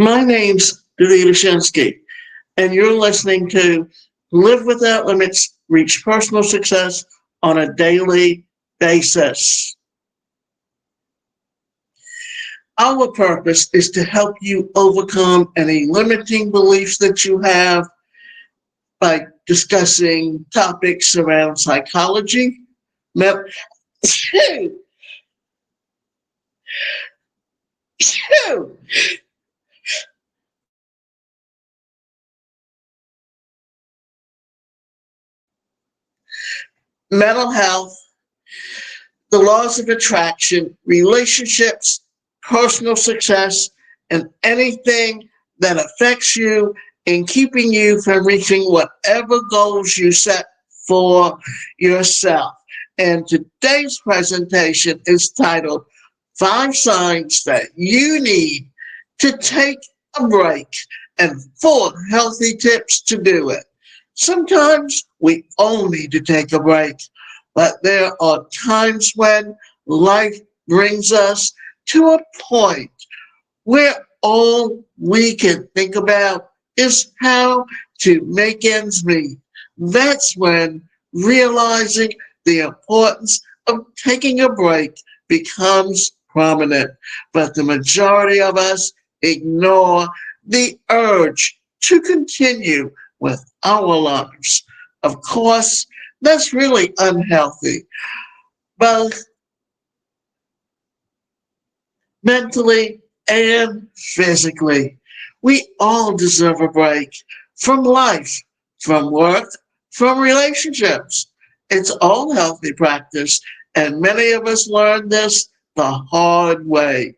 My name's Dewey Lashinsky, and you're listening to Live Without Limits, Reach Personal Success on a Daily Basis. Our purpose is to help you overcome any limiting beliefs that you have by discussing topics around psychology, me- mental health, the laws of attraction, relationships, personal success, and anything that affects you in keeping you from reaching whatever goals you set for yourself. And today's presentation is titled Five Signs That You Need to Take a Break and Four Healthy Tips to Do It. Sometimes we all need to take a break, but there are times when life brings us to a point where all we can think about is how to make ends meet. That's when realizing the importance of taking a break becomes prominent. But the majority of us ignore the urge to continue with our lives. Of course, that's really unhealthy, both mentally and physically. We all deserve a break from life, from work, from relationships. It's all healthy practice, and many of us learn this the hard way.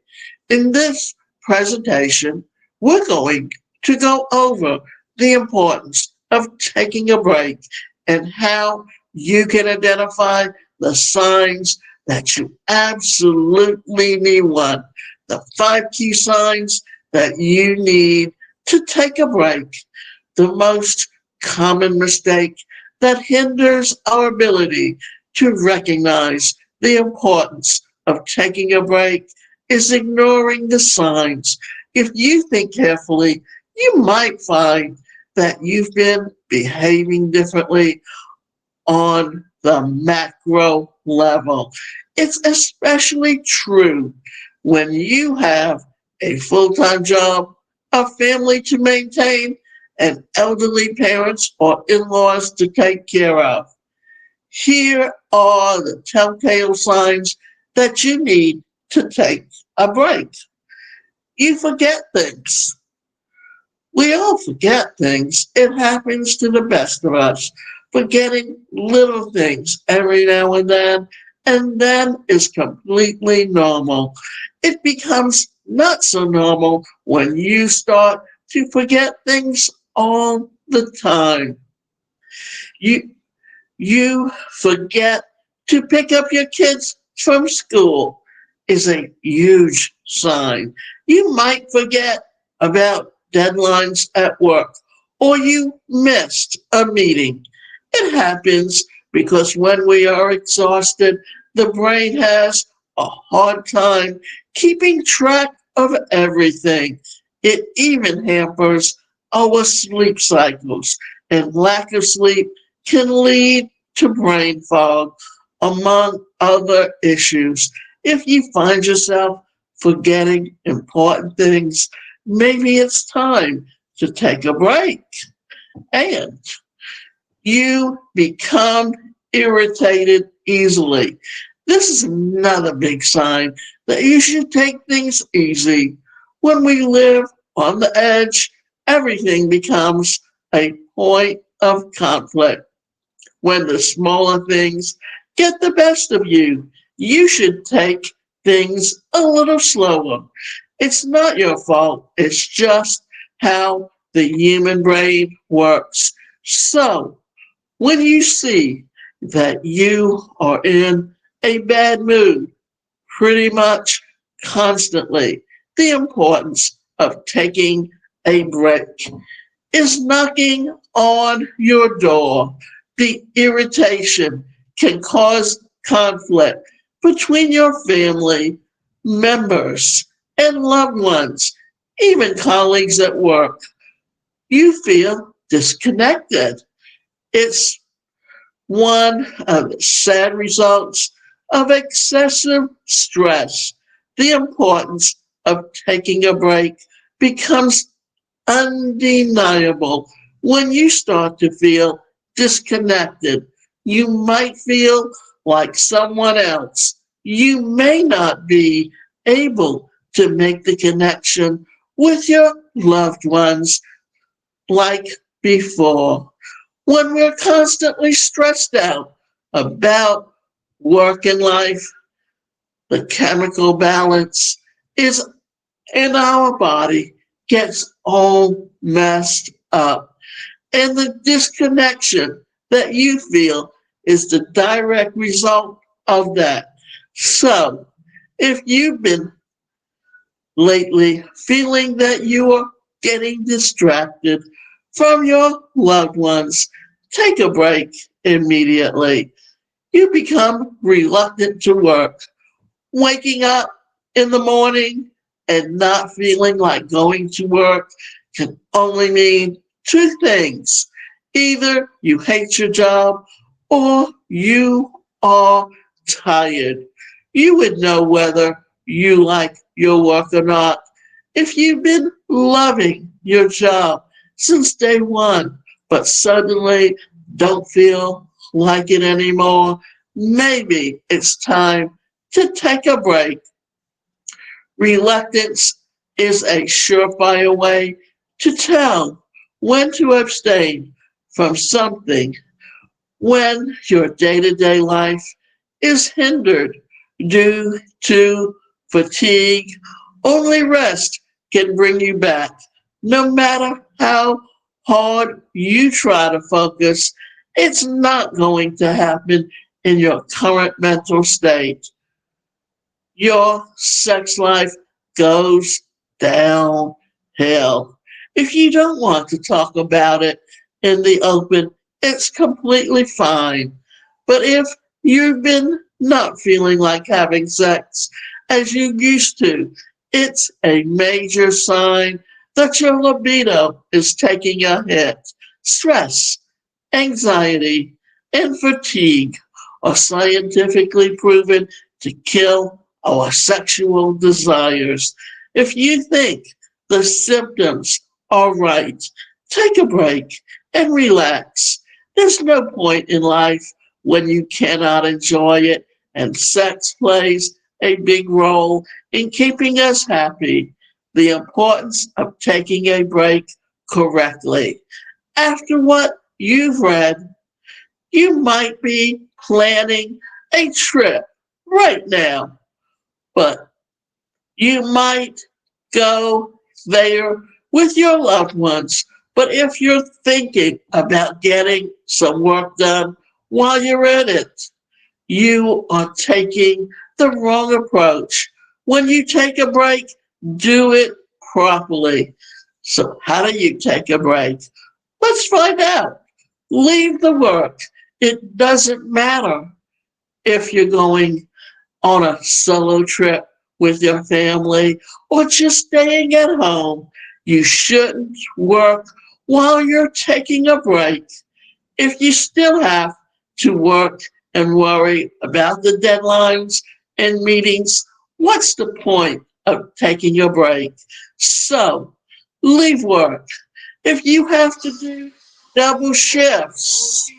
In this presentation, we're going to go over the importance of taking a break and how you can identify the signs that you absolutely need one. The five key signs that you need to take a break. The most common mistake that hinders our ability to recognize the importance of taking a break is ignoring the signs. If you think carefully, you might find that you've been behaving differently on the macro level. It's especially true when you have a full-time job, a family to maintain, and elderly parents or in-laws to take care of. Here are the telltale signs that you need to take a break. You forget things. We all forget things. It happens to the best of us. Forgetting little things every now and then is completely normal. It becomes not so normal when you start to forget things all the time. You you forget to pick up your kids from school is a huge sign. You might forget about deadlines at work or you missed a meeting. It happens because when we are exhausted, the brain has a hard time keeping track of everything. It even hampers our sleep cycles, and lack of sleep can lead to brain fog, among other issues. If you find yourself forgetting important things, maybe it's time to take a break. And you become irritated easily. This is another big sign that you should take things easy. When we live on the edge, everything becomes a point of conflict. When the smaller things get the best of you, you should take things a little slower. It's not your fault, it's just how the human brain works. So, when you see that you are in a bad mood pretty much constantly, the importance of taking a break is knocking on your door. The irritation can cause conflict between your family members and loved ones. even colleagues at work. You feel disconnected. It's one of the sad results of excessive stress. The importance of taking a break becomes undeniable when you start to feel disconnected. You might feel like someone else. You may not be able to make the connection with your loved ones like before. When we're constantly stressed out about work and life, the chemical balance is in our body gets all messed up. And the disconnection that you feel is the direct result of that. So, if you've been lately feeling that you are getting distracted from your loved ones, take a break immediately. You become reluctant to work. Waking up in the morning and not feeling like going to work can only mean two things. Either you hate your job or you are tired. You would know whether you like your work or not if you've been loving your job since day one, but suddenly don't feel like it anymore. Maybe it's time to take a break. Reluctance is a surefire way to tell when to abstain from something when your day to day life is hindered due to fatigue. Only rest can bring you back. No matter how hard you try to focus, it's not going to happen in your current mental state. Your sex life goes downhill. If you don't want to talk about it in the open, it's completely fine. But if you've been not feeling like having sex as you used to, it's a major sign that your libido is taking a hit. Stress, anxiety, and fatigue are scientifically proven to kill our sexual desires. If you think the symptoms are right, take a break and relax. There's no point in life when you cannot enjoy it, and sex plays a big role in keeping us happy. The importance of taking a break correctly. After what you've read, you might be planning a trip right now, but you might go there with your loved ones. But if you're thinking about getting some work done while you're in it, you are taking the wrong approach. When you take a break, do it properly. So, how do you take a break? Let's find out. Leave the work. It doesn't matter if you're going on a solo trip with your family or just staying at home. You shouldn't work while you're taking a break. If you still have to work and worry about the deadlines and meetings, what's the point of taking a break? So, leave work. If you have to do double shifts,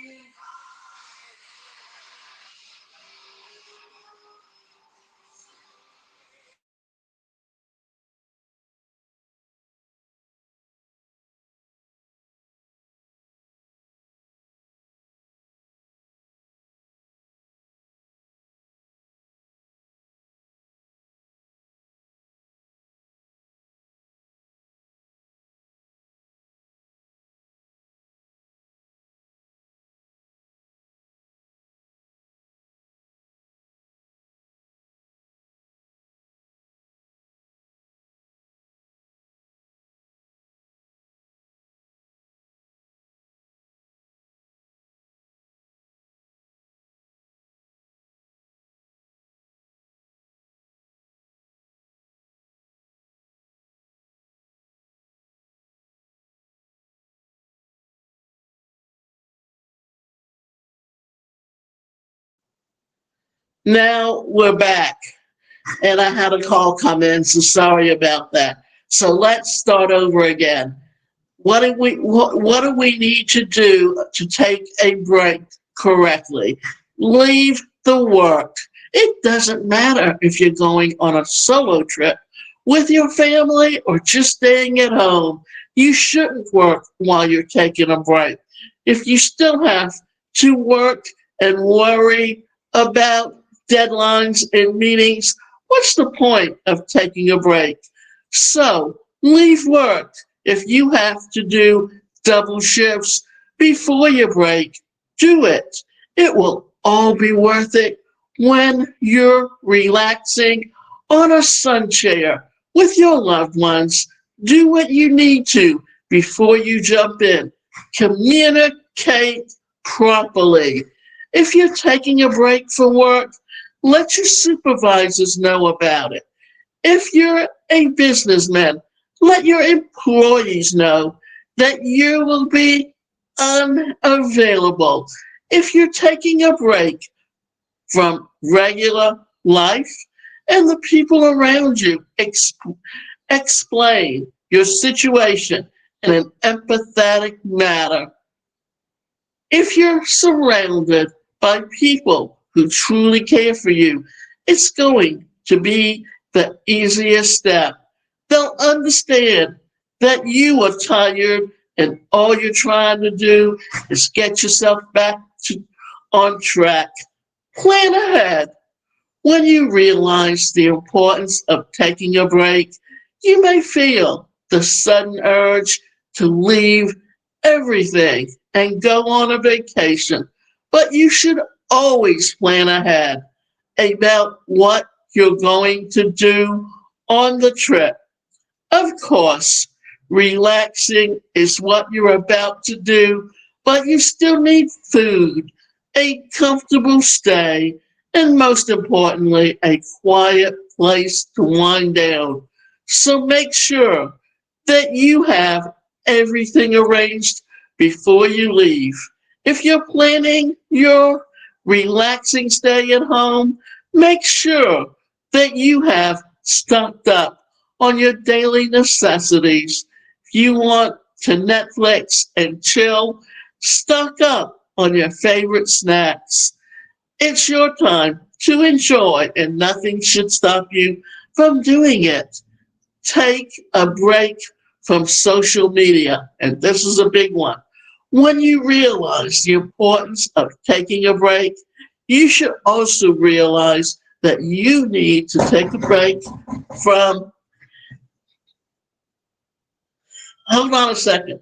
Now we're back, and I had a call come in, so sorry about that. So let's start over again. What do we need to do to take a break correctly? Leave the work. It doesn't matter if you're going on a solo trip with your family or just staying at home. You shouldn't work while you're taking a break. If you still have to work and worry about deadlines and meetings, what's the point of taking a break? So leave work. If you have to do double shifts before your break, do it. It will all be worth it when you're relaxing on a sun chair with your loved ones. Do what you need to before you jump in. Communicate properly. If you're taking a break from work, let your supervisors know about it. If you're a businessman, let your employees know that you will be unavailable. If you're taking a break from regular life and the people around you, explain your situation in an empathetic manner. If you're surrounded by people who truly care for you, it's going to be the easiest step. They'll understand that you are tired and all you're trying to do is get yourself on track. Plan ahead. When you realize the importance of taking a break, you may feel the sudden urge to leave everything and go on a vacation, but you should always plan ahead about what you're going to do on the trip. Of course, relaxing is what you're about to do, but you still need food, a comfortable stay, and most importantly, a quiet place to wind down. So make sure that you have everything arranged before you leave. If you're planning your relaxing stay at home, make sure that you have stocked up on your daily necessities. If you want to Netflix and chill, stock up on your favorite snacks. It's your time to enjoy, and nothing should stop you from doing it. Take a break from social media, and this is a big one. When you realize the importance of taking a break, you should also realize that you need to take a break from, hold on a second.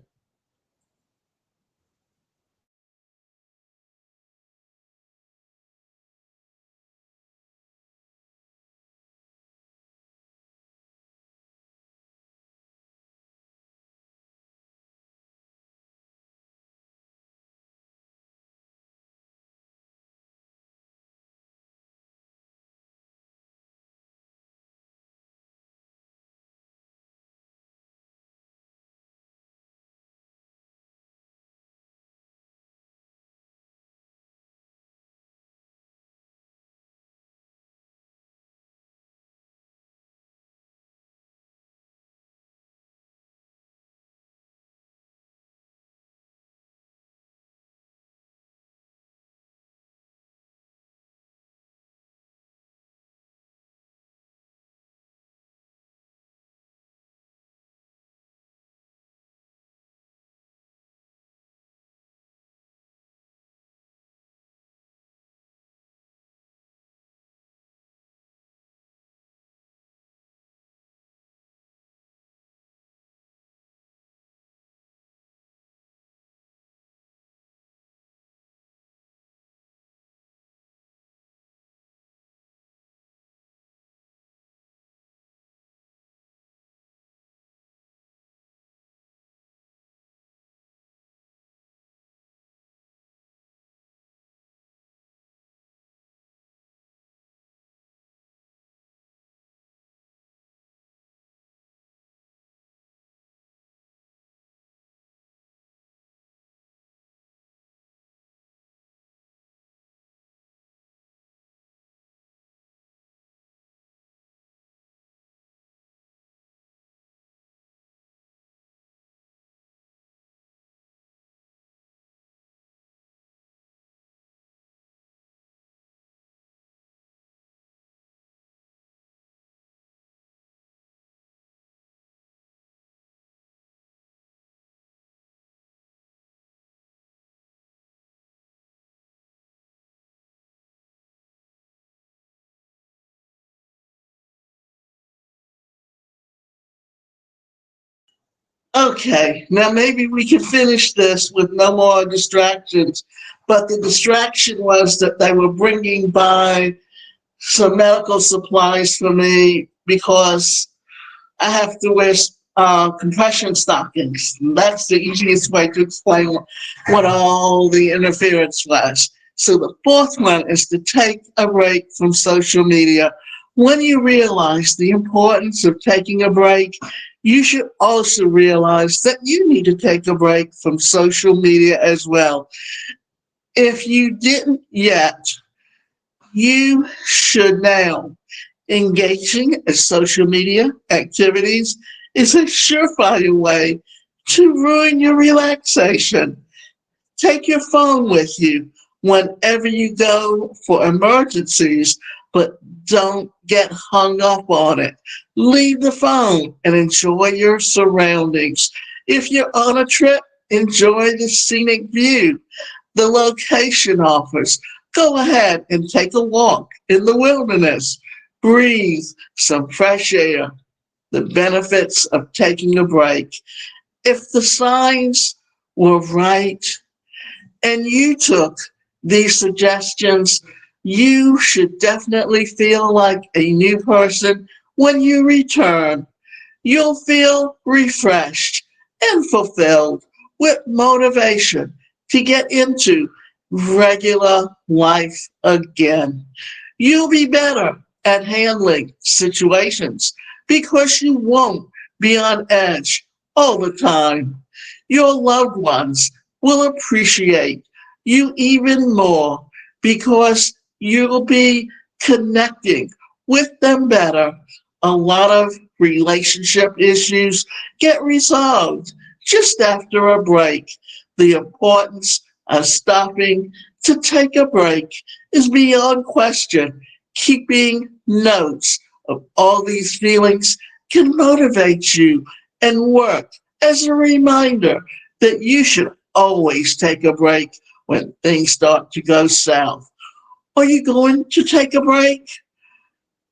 Okay, now maybe we can finish this with no more distractions. But the distraction was that they were bringing by some medical supplies for me because I have to wear compression stockings. That's the easiest way to explain what all the interference was. So the fourth one is to take a break from social media. When you realize the importance of taking a break, you should also realize that you need to take a break from social media as well. If you didn't yet, you should now. Engaging in social media activities is a surefire way to ruin your relaxation. Take your phone with you whenever you go for emergencies, but don't get hung up on it. Leave the phone and enjoy your surroundings. If you're on a trip, enjoy the scenic view the location offers. Go ahead and take a walk in the wilderness. Breathe some fresh air. The benefits of taking a break. If the signs were right and you took these suggestions, you should definitely feel like a new person when you return. You'll feel refreshed and fulfilled with motivation to get into regular life again. You'll be better at handling situations because you won't be on edge all the time. Your loved ones will appreciate you even more because you'll be connecting with them better. A lot of relationship issues get resolved just after a break. The importance of stopping to take a break is beyond question. Keeping notes of all these feelings can motivate you and work as a reminder that you should always take a break when things start to go south. Are you going to take a break?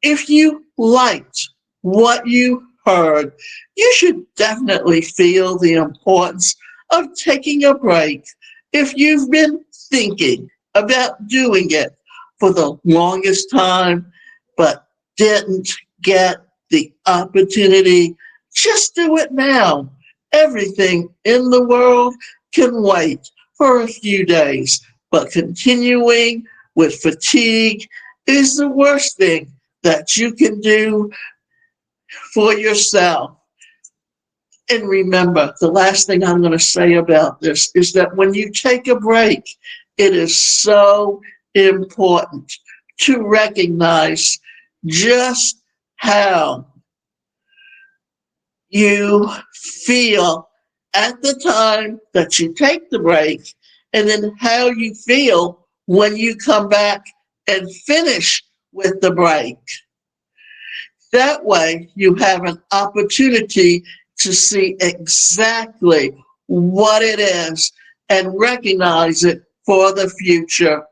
If you liked what you heard, you should definitely feel the importance of taking a break. If you've been thinking about doing it for the longest time but didn't get the opportunity, just do it now. Everything in the world can wait for a few days, but continuing with fatigue is the worst thing that you can do for yourself. And remember, the last thing I'm going to say about this is that when you take a break, it is so important to recognize just how you feel at the time that you take the break, and then how you feel when you come back and finish with the break. That way, you have an opportunity to see exactly what it is and recognize it for the future.